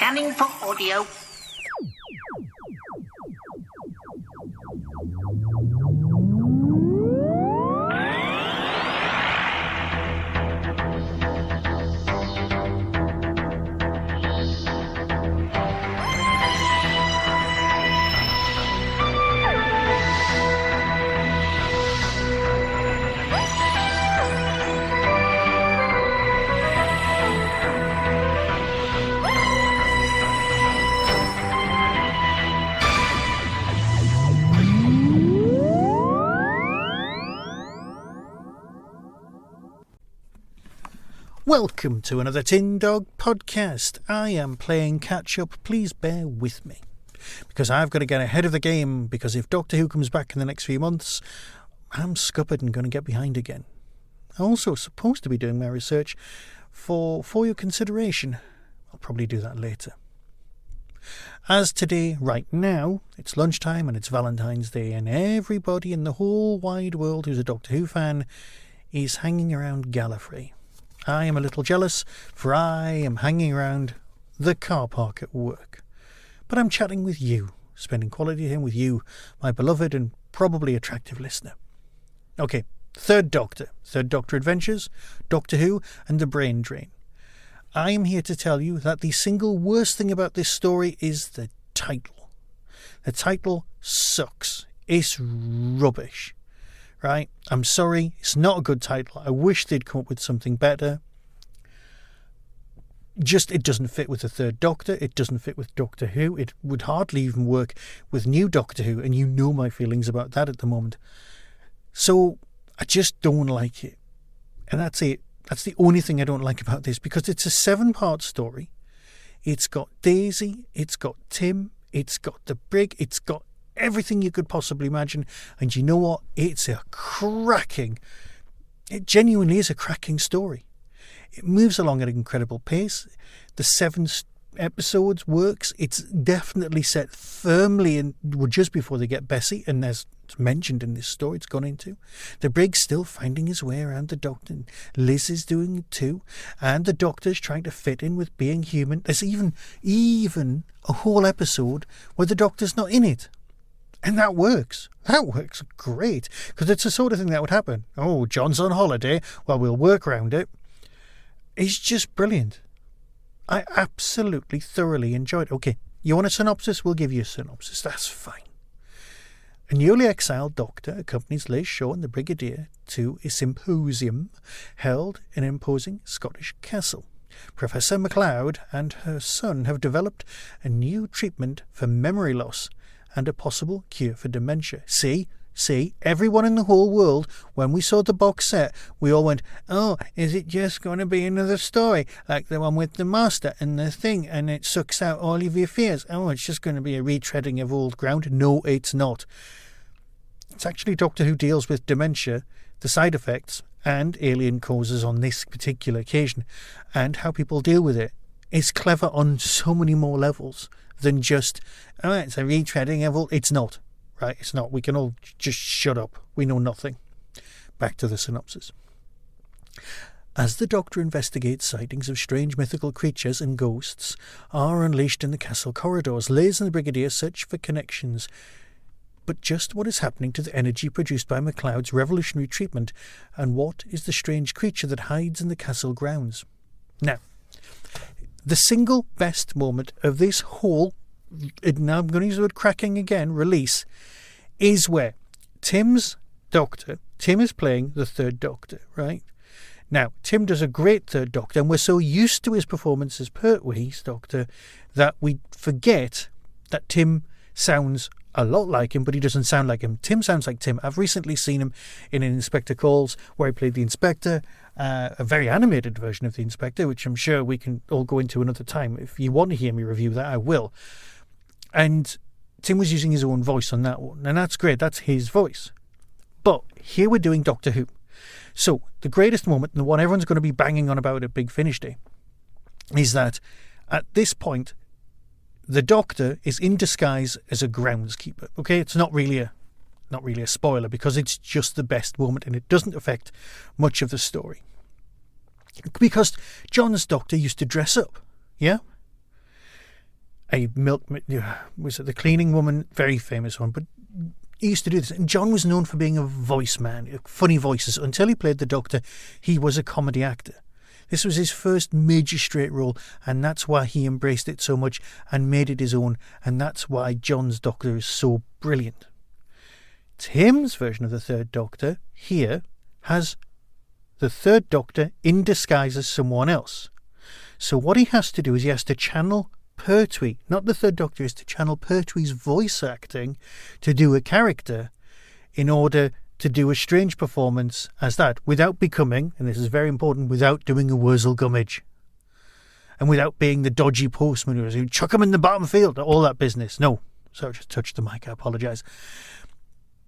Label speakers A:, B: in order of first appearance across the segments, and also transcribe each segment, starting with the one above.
A: Scanning for audio.
B: Welcome to another Tin Dog podcast. I am playing catch up. Please bear with me, because I've got to get ahead of the game, because if Doctor Who comes back in the next few months, I'm scuppered and going to get behind again. I'm also supposed to be doing my research for your consideration. I'll probably do that later. As today, right now, it's lunchtime and it's Valentine's Day, and everybody in the whole wide world who's a Doctor Who fan is hanging around Gallifrey. I am a little jealous, for I am hanging around the car park at work. But I'm chatting with you, spending quality time with you, my beloved and probably attractive listener. Okay, Third Doctor Adventures, Doctor Who, and the Brain Drain. I am here to tell you that the single worst thing about this story is the title. The title sucks. It's rubbish. Right? I'm sorry, it's not a good title. I wish they'd come up with something better. It doesn't fit with the Third Doctor. It doesn't fit with Doctor Who. It would hardly even work with new Doctor Who, and you know my feelings about that at the moment. So I just don't like it. And that's it. That's the only thing I don't like about this, because it's a 7-part story. It's got Daisy, it's got Tim, it's got the Brig, it's got everything you could possibly imagine, and you know what? It genuinely is a cracking story. It moves along at an incredible pace. The 7 episodes works. It's definitely set firmly in just before they get Bessie, and as it's mentioned in this story, it's gone into. The Brig's still finding his way around the Doctor, and Liz is doing it too, and the Doctor's trying to fit in with being human. There's even a whole episode where the Doctor's not in it. And that works. That works great, because it's the sort of thing that would happen. Oh, John's on holiday. Well, we'll work around it. It's just brilliant. I absolutely, thoroughly enjoyed it. Okay, you want a synopsis? We'll give you a synopsis. That's fine. A newly exiled Doctor accompanies Liz, Shaw and the Brigadier to a symposium held in an imposing Scottish castle. Professor MacLeod and her son have developed a new treatment for memory loss and a possible cure for dementia. See, everyone in the whole world, when we saw the box set, we all went, oh, is it just going to be another story, like the one with the Master and the thing, and it sucks out all of your fears? Oh, it's just going to be a retreading of old ground. No, it's not. It's actually Doctor Who deals with dementia, the side effects, and alien causes on this particular occasion, and how people deal with it. It's clever on so many more levels than just, oh, it's a retreading of all. It's not. Right, it's not. We can all just shut up. We know nothing. Back to the synopsis. As the Doctor investigates, sightings of strange mythical creatures and ghosts are unleashed in the castle corridors. Liz and the Brigadier search for connections. But just what is happening to the energy produced by MacLeod's revolutionary treatment, and what is the strange creature that hides in the castle grounds? Now, the single best moment of this whole, now I'm going to use the word cracking again, release, is where Tim's Doctor, Tim is playing the Third Doctor, right? Now, Tim does a great Third Doctor, and we're so used to his performance as Pertwee's Doctor that we forget that Tim sounds a lot like him, but he doesn't sound like him. Tim sounds like Tim. I've recently seen him in an Inspector Calls, where he played the Inspector, a very animated version of the Inspector, which I'm sure we can all go into another time. If you want to hear me review that, I will. And Tim was using his own voice on that one, and that's great. That's his voice. But here we're doing Doctor Who. So the greatest moment, and the one everyone's going to be banging on about at Big Finish Day, is that at this point, the Doctor is in disguise as a groundskeeper. Okay, it's not really a spoiler, because it's just the best moment and it doesn't affect much of the story. Because John's Doctor used to dress up, yeah? a was it the cleaning woman? Very famous one, but he used to do this. And John was known for being a voice man, funny voices. Until he played the Doctor, he was a comedy actor. This was his first major straight role, and that's why he embraced it so much and made it his own, and that's why John's Doctor is so brilliant. Tim's version of the Third Doctor here has the Third Doctor in disguise as someone else. So what he has to do is he has to channel Pertwee, not the Third Doctor, is to channel Pertwee's voice acting to do a character in order to do a strange performance as that, without becoming, and this is very important, without doing a Wurzel Gummidge. And without being the dodgy postman who chuck him in the bottom field, all that business. No, sorry, just touched the mic, I apologise.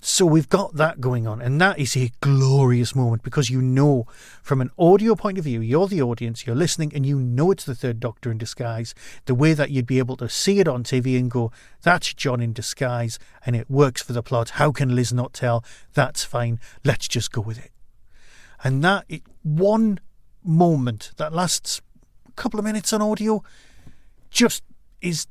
B: So we've got that going on, and that is a glorious moment because you know, from an audio point of view, you're the audience, you're listening, and you know it's the Third Doctor in disguise, the way that you'd be able to see it on TV and go, that's John in disguise, and it works for the plot. How can Liz not tell? That's fine. Let's just go with it. And that one moment that lasts a couple of minutes on audio just is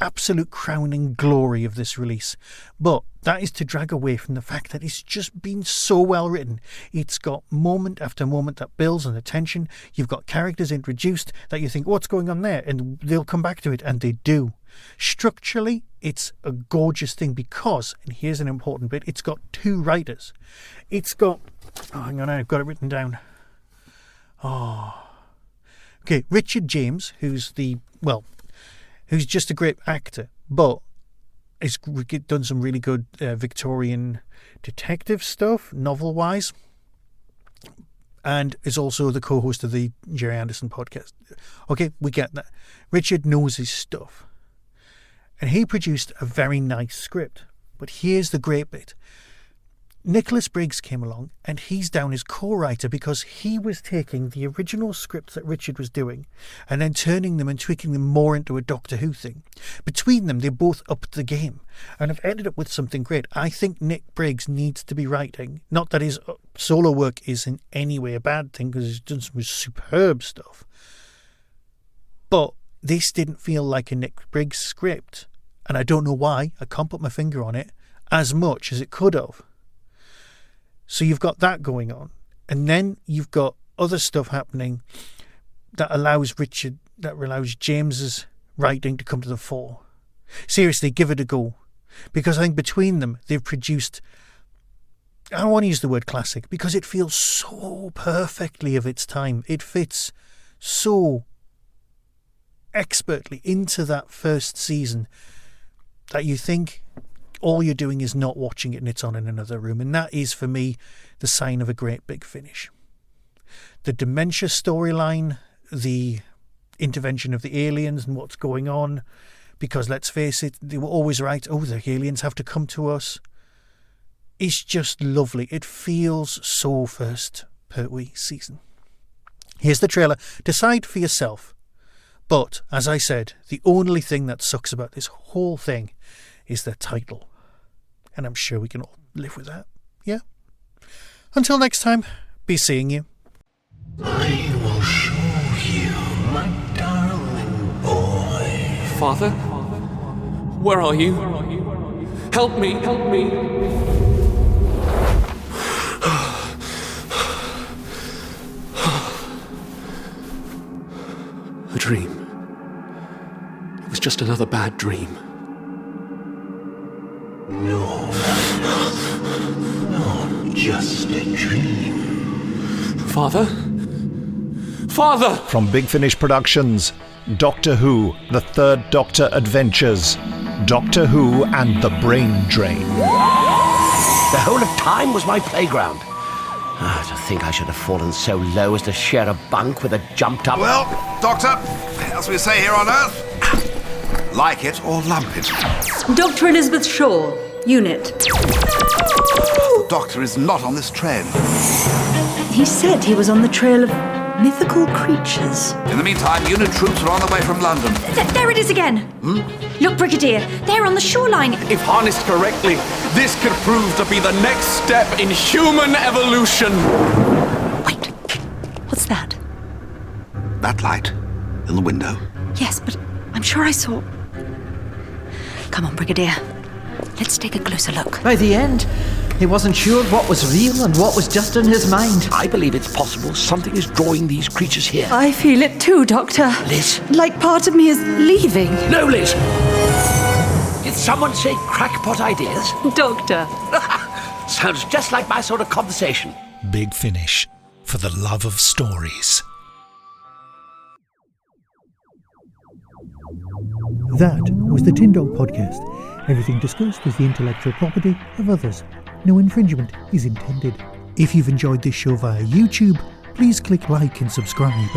B: absolute crowning glory of this release. But that is to drag away from the fact that it's just been so well written. It's got moment after moment that builds on the tension. You've got characters introduced that you think, what's going on there? And they'll come back to it, and they do. Structurally, it's a gorgeous thing because, and here's an important bit, it's got two writers. It's got, hang on, I've got it written down. Okay, Richard James, who's just a great actor, but has done some really good Victorian detective stuff, novel-wise, and is also the co-host of the Jerry Anderson podcast. Okay, we get that. Richard knows his stuff. And he produced a very nice script. But here's the great bit. Nicholas Briggs came along, and he's down as co-writer because he was taking the original scripts that Richard was doing and then turning them and tweaking them more into a Doctor Who thing. Between them, they both upped the game and have ended up with something great. I think Nick Briggs needs to be writing. Not that his solo work is in any way a bad thing, because he's done some superb stuff. But this didn't feel like a Nick Briggs script, and I don't know why. I can't put my finger on it, as much as it could have. So you've got that going on. And then you've got other stuff happening that allows James's writing to come to the fore. Seriously, give it a go. Because I think between them, they've produced, I don't want to use the word classic, because it feels so perfectly of its time. It fits so expertly into that first season that you think all you're doing is not watching it and it's on in another room. And that is, for me, the sign of a great big finish. The dementia storyline, the intervention of the aliens and what's going on, because let's face it, they were always right. Oh, the aliens have to come to us. It's just lovely. It feels so first Pertwee season. Here's the trailer. Decide for yourself. But, as I said, the only thing that sucks about this whole thing is the title. And I'm sure we can all live with that. Yeah? Until next time, be seeing you.
A: I will show you, my darling boy.
C: Father? Where are you? Help me, help me. A dream. It was just another bad dream.
A: No, just a dream.
C: Father? Father!
D: From Big Finish Productions, Doctor Who, The Third Doctor Adventures, Doctor Who and the Brain Drain.
E: The whole of time was my playground. To think I should have fallen so low as to share a bunk with a jumped-up...
F: Well, Doctor, as we say here on Earth, like it or lump it.
G: Dr. Elizabeth Shaw, unit.
F: The Doctor is not on this train.
G: He said he was on the trail of mythical creatures.
F: In the meantime, unit troops are on the way from London.
G: There it is again. Look, Brigadier, they're on the shoreline.
C: If harnessed correctly, this could prove to be the next step in human evolution.
G: Wait, what's that?
F: That light in the window.
G: Yes, but I'm sure I saw... Come on, Brigadier. Let's take a closer look.
H: By the end, he wasn't sure what was real and what was just in his mind.
E: I believe it's possible something is drawing these creatures here.
G: I feel it too, Doctor.
E: Liz?
G: Like part of me is leaving.
E: No, Liz! Did someone say crackpot ideas?
G: Doctor.
E: Sounds just like my sort of conversation.
D: Big Finish, for the love of stories.
B: That was the Tin Dog Podcast. Everything discussed is the intellectual property of others. No infringement is intended. If you've enjoyed this show via YouTube, please click like and subscribe.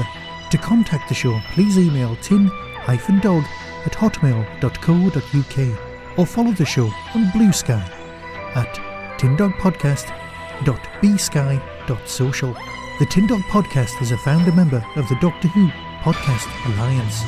B: To contact the show, please email tin-dog@hotmail.co.uk or follow the show on Blue Sky at tindogpodcast.bsky.social. The Tin Dog Podcast is a founder member of the Doctor Who Podcast Alliance.